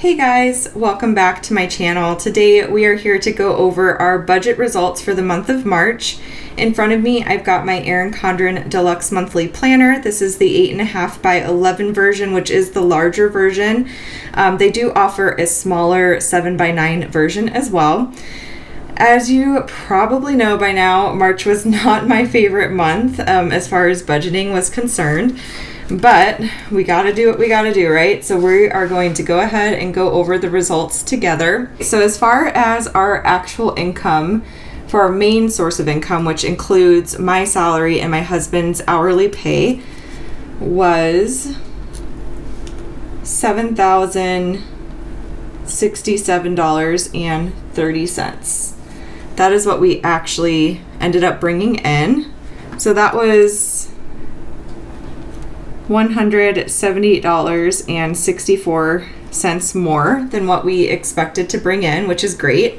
Hey guys, welcome back to my channel. Today we are here to go over our budget results for the month of March. In front of me, I've got my Erin Condren Deluxe monthly planner. This is the 8.5 by 11 version, which is the larger version. They do offer a smaller 7 by 9 version as well. As you probably know by now, March was not my favorite month as far as budgeting was concerned. But we gotta do what we gotta do, right? So we are going to go ahead and go over the results together. So as far as our actual income for our main source of income, which includes my salary and my husband's hourly pay, was $7,067.30. That is what we actually ended up bringing in. So that was $178.64 more than what we expected to bring in, which is great.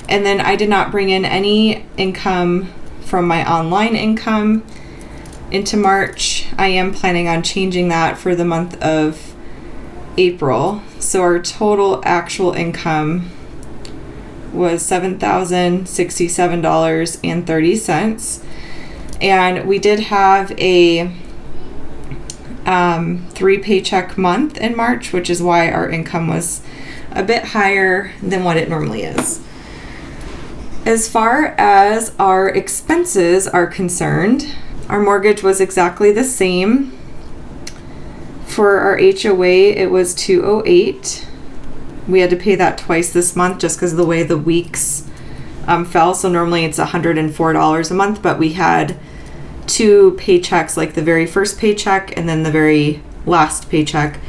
And then I did not bring in any income from my online income into March. I am planning on changing that for the month of April. So our total actual income was $7,067.30. And we did have a 3 paycheck month in March, which is why our income was a bit higher than what it normally is. As far as our expenses are concerned, our mortgage was exactly the same. For our HOA, it was $208. We had to pay that twice this month just because of the way the weeks fell. So normally it's $104 a month, but we had 2 paychecks, like the very first paycheck and then the very last paycheck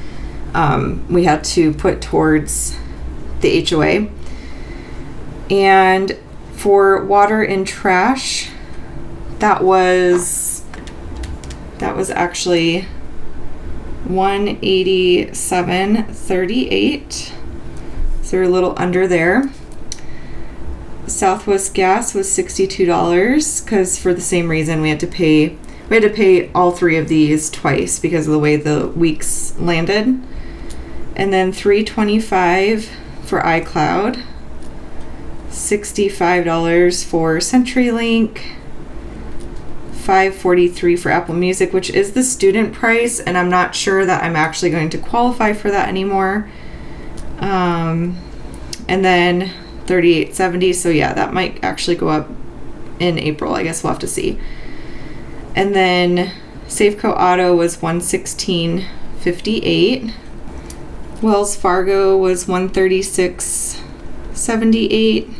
we had to put towards the HOA. And for water and trash, that was actually $187.38, so we're a little under there. Southwest gas was $62 because for the same reason we had to pay all 3 of these twice because of the way the weeks landed. And then $325 for iCloud, $65 for CenturyLink, $543 for Apple Music, which is the student price, and I'm not sure that I'm actually going to qualify for that anymore. And then $38.70, so yeah, that might actually go up in April. I guess we'll have to see. And then Safeco Auto was $116.58. Wells Fargo was $136.78.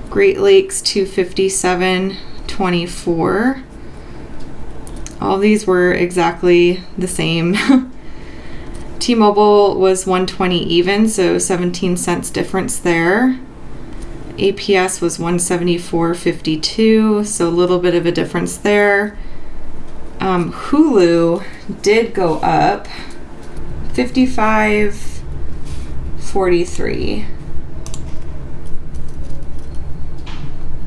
Great Lakes $257.24. All these were exactly the same. T-Mobile was $120 even, so 17 cents difference there. APS was $174.52, so a little bit of a difference there. Hulu did go up $55.43.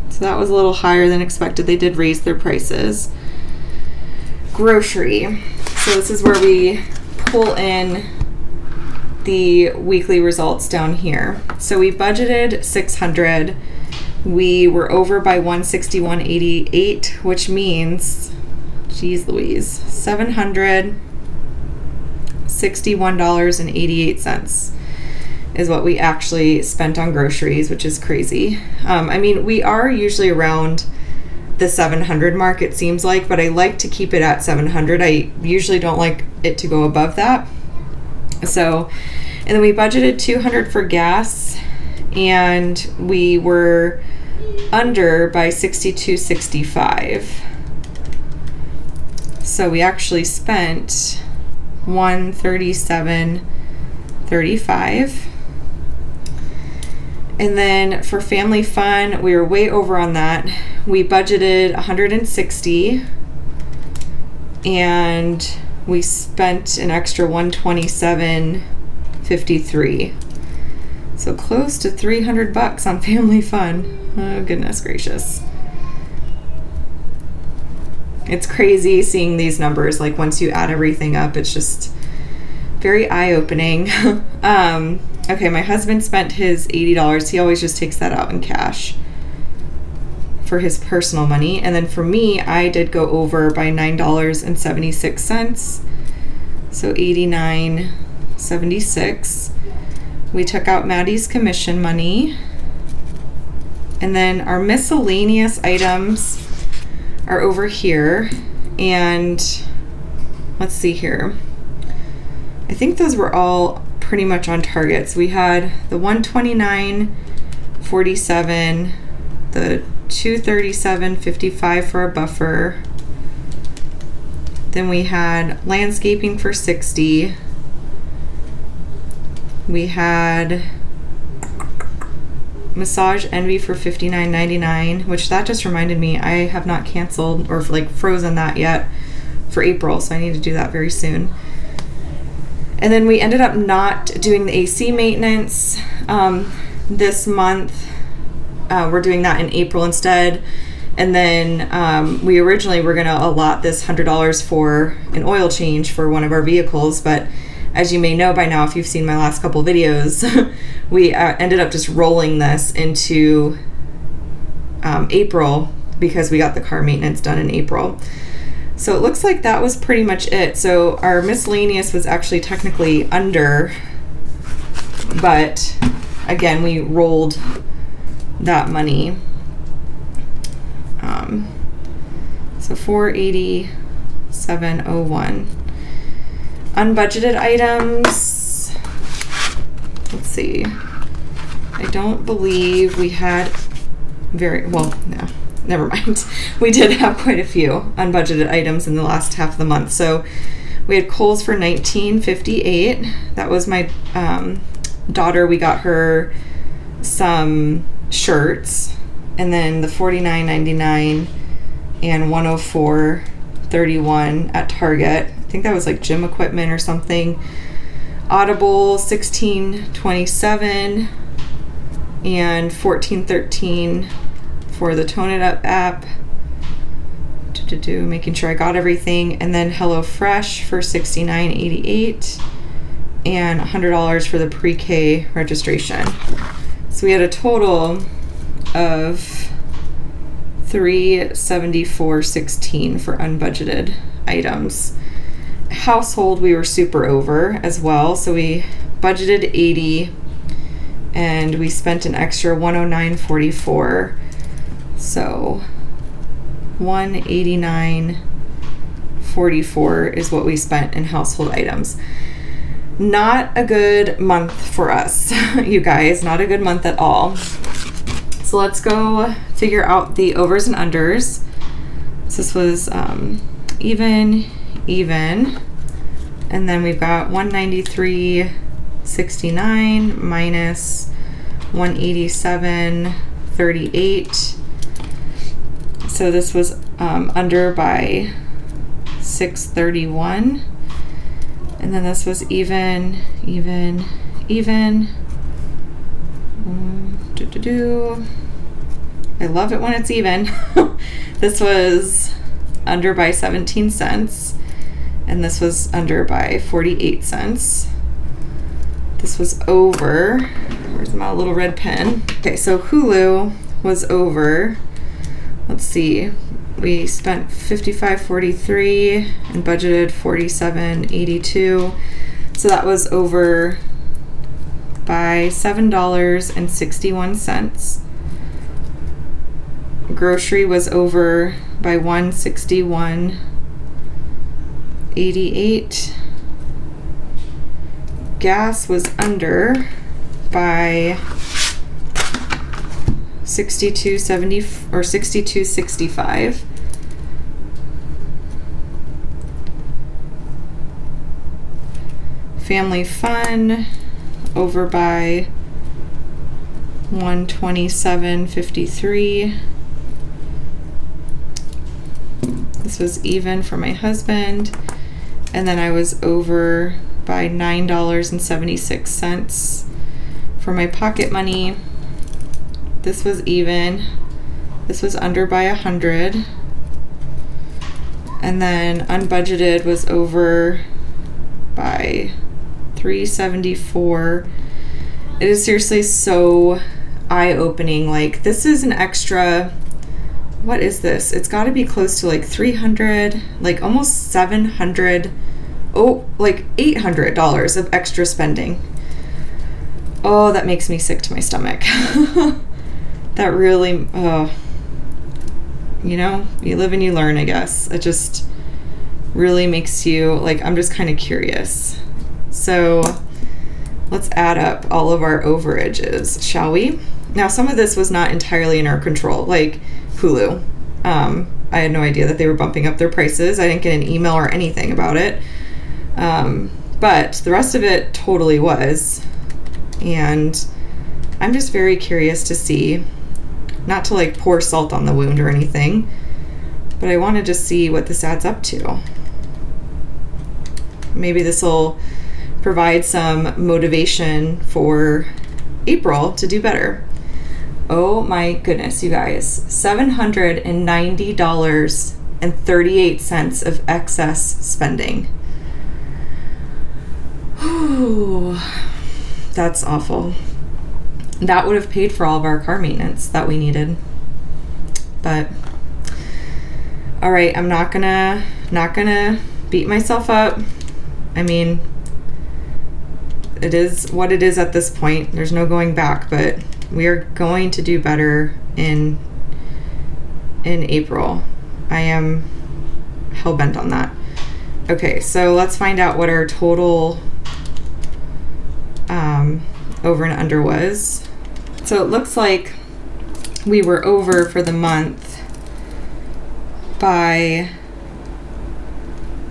So that was a little higher than expected. They did raise their prices. Grocery. So this is where we pull in the weekly results down here. So we budgeted $600. We were over by $161.88, which means, geez Louise, $761.88 is what we actually spent on groceries, which is crazy. I mean, we are usually around the 700 mark, it seems like, but I like to keep it at 700. I usually don't like it to go above that. So, and then we budgeted $200 for gas, and we were under by $62.65. So we actually spent $137.35. And then for family fun, we were way over on that. We budgeted $160, and we spent an extra $127.53. So close to $300 on family fun. Oh, goodness gracious. It's crazy seeing these numbers. Like once you add everything up, it's just very eye-opening. Okay, my husband spent his $80. He always just takes that out in cash for his personal money. And then for me, I did go over by $9.76. So $89.76. We took out Maddie's commission money. And then our miscellaneous items are over here. And let's see here. I think those were all pretty much on target. So we had the 129.47, the 237.55 for a buffer. Then we had landscaping for 60. We had Massage Envy for $59.99, which that just reminded me I have not canceled or like frozen that yet for April, so I need to do that very soon. And then we ended up not doing the AC maintenance this month. We're doing that in April instead. And then we originally were going to allot this $100 for an oil change for one of our vehicles, but as you may know by now, if you've seen my last couple videos, we ended up just rolling this into April because we got the car maintenance done in April. So it looks like that was pretty much it. So our miscellaneous was actually technically under, but again, we rolled that money. So $487.01. Unbudgeted items. Let's see. I don't believe we had no, never mind. We did have quite a few unbudgeted items in the last half of the month. So we had Kohl's for $19.58. That was my daughter. We got her some shirts, and then the $49.99 and $104.31 at Target. I think that was like gym equipment or something. Audible $16.27 and $14.13 for the Tone It Up app. Making sure I got everything. And then HelloFresh for $69.88 and $100 for the pre-K registration. So we had a total of $374.16 for unbudgeted items. Household, we were super over as well. So we budgeted $80 and we spent an extra $109.44. So $189.44 is what we spent in household items. Not a good month for us, you guys. Not a good month at all. So let's go figure out the overs and unders. So this was even, and then we've got 193.69 minus 187.38. So this was under by 631. And then this was even. I love it when it's even. This was under by 17 cents. And this was under by 48 cents. This was over. Where's my little red pen? Okay, so Hulu was over. Let's see. We spent $55.43 and budgeted $47.82. So that was over by $7.61. Grocery was over by $161.88. Gas was under by $62.70 or $62.65. Family fun over by $127.53. This was even for my husband, and then I was over by $9.76 for my pocket money. This was even. This was under by 100. And then unbudgeted was over by $374. It is seriously so eye-opening. Like, this is an extra, what is this? It's got to be close to like 300, like almost 700, like $800 of extra spending. Oh, that makes me sick to my stomach. That really, you know, you live and you learn, I guess. It just really makes you, like, I'm just kind of curious. So let's add up all of our overages, shall we? Now, some of this was not entirely in our control, like Hulu. I had no idea that they were bumping up their prices. I didn't get an email or anything about it. But the rest of it totally was. And I'm just very curious to see, not to like pour salt on the wound or anything, but I wanted to see what this adds up to. Maybe this will provide some motivation for April to do better. Oh my goodness, you guys, $790.38 of excess spending. Whew, that's awful. That would have paid for all of our car maintenance that we needed. But all right, I'm not gonna beat myself up. I mean, it is what it is at this point. There's no going back, but we are going to do better in April. I am hell-bent on that. Okay, so let's find out what our total over and under was. So it looks like we were over for the month by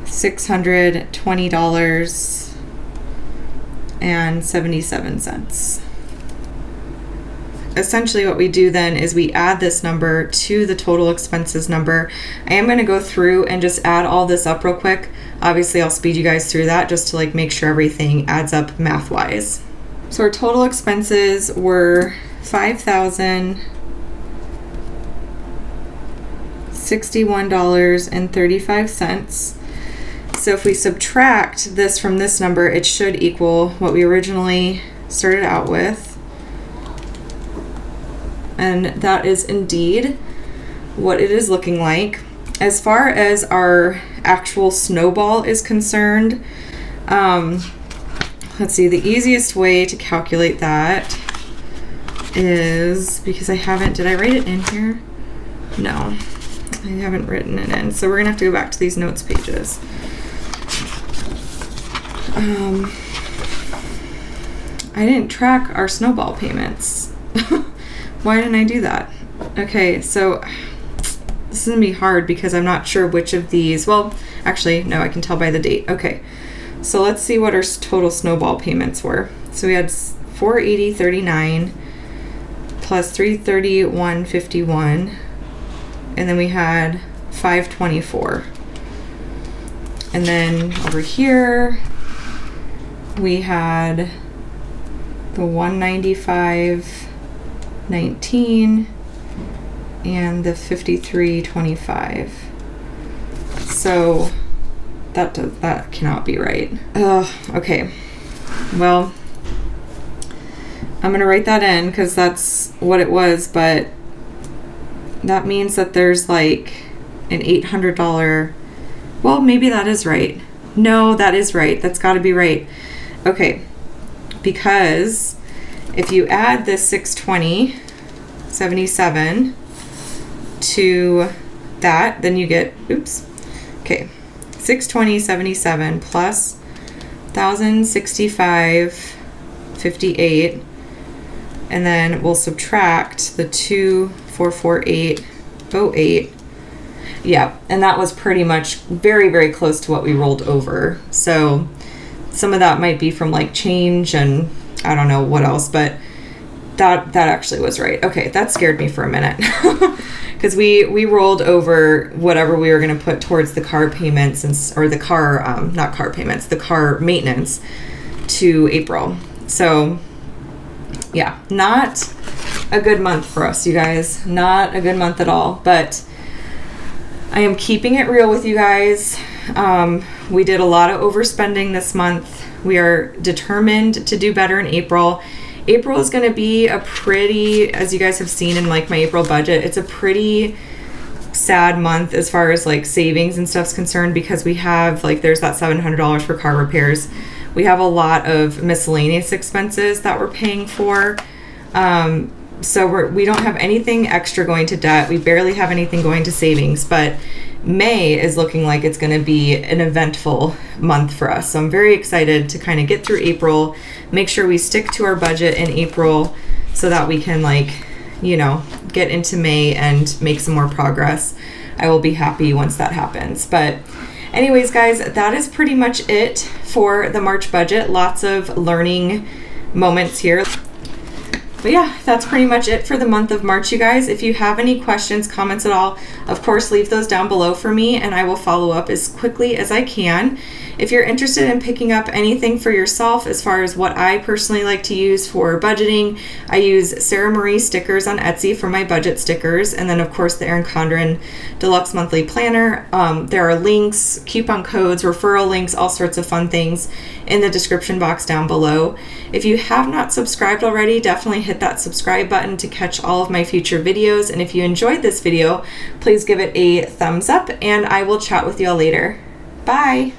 $620.77. Essentially what we do then is we add this number to the total expenses number. I am going to go through and just add all this up real quick. Obviously I'll speed you guys through that just to like make sure everything adds up math wise. So our total expenses were $5,061.35. So if we subtract this from this number, it should equal what we originally started out with. And that is indeed what it is looking like. As far as our actual snowball is concerned, let's see, the easiest way to calculate that is, because I haven't, did I write it in here? No, I haven't written it in. So we're gonna have to go back to these notes pages. I didn't track our snowball payments. Why didn't I do that? Okay, so this is gonna be hard because I'm not sure which of these, well, actually, no, I can tell by the date. Okay, so let's see what our total snowball payments were. So we had $480.39 plus $331.51, and then we had $524. And then over here, we had the $195.19 and the $53.25. So that cannot be right. Okay. Well, I'm gonna write that in because that's what it was, but that means that there's like an $800. Well, maybe that is right. No, that is right. That's got to be right. Okay, because if you add this $620.77 to that, then you get, oops, okay, $620.77 plus $1,065.58, and then we'll subtract the $2,448.08. Yeah, and that was pretty much very, very close to what we rolled over. So some of that might be from like change and I don't know what else, but that actually was right. Okay, that scared me for a minute because we rolled over whatever we were going to put towards the car payments or the car, not car payments, the car maintenance to April. So yeah, not a good month for us, you guys. Not a good month at all, but I am keeping it real with you guys. We did a lot of overspending this month. We are determined to do better in April. April is going to be a pretty, as you guys have seen in like my April budget, it's a pretty sad month as far as like savings and stuff's concerned, because we have like, there's that $700 for car repairs. We have a lot of miscellaneous expenses that we're paying for. So we don't have anything extra going to debt. We barely have anything going to savings, but May is looking like it's going to be an eventful month for us. So I'm very excited to kind of get through April, make sure we stick to our budget in April so that we can like, you know, get into May and make some more progress. I will be happy once that happens. But anyways, guys, that is pretty much it for the March budget. Lots of learning moments here. But yeah, that's pretty much it for the month of March, you guys. If you have any questions, comments at all, of course, leave those down below for me and I will follow up as quickly as I can. If you're interested in picking up anything for yourself as far as what I personally like to use for budgeting, I use Sara Marie stickers on Etsy for my budget stickers, and then of course the Erin Condren Deluxe monthly planner. There are links, coupon codes, referral links, all sorts of fun things in the description box down below. If you have not subscribed already, definitely hit that subscribe button to catch all of my future videos. And if you enjoyed this video, please give it a thumbs up and I will chat with you all later. Bye.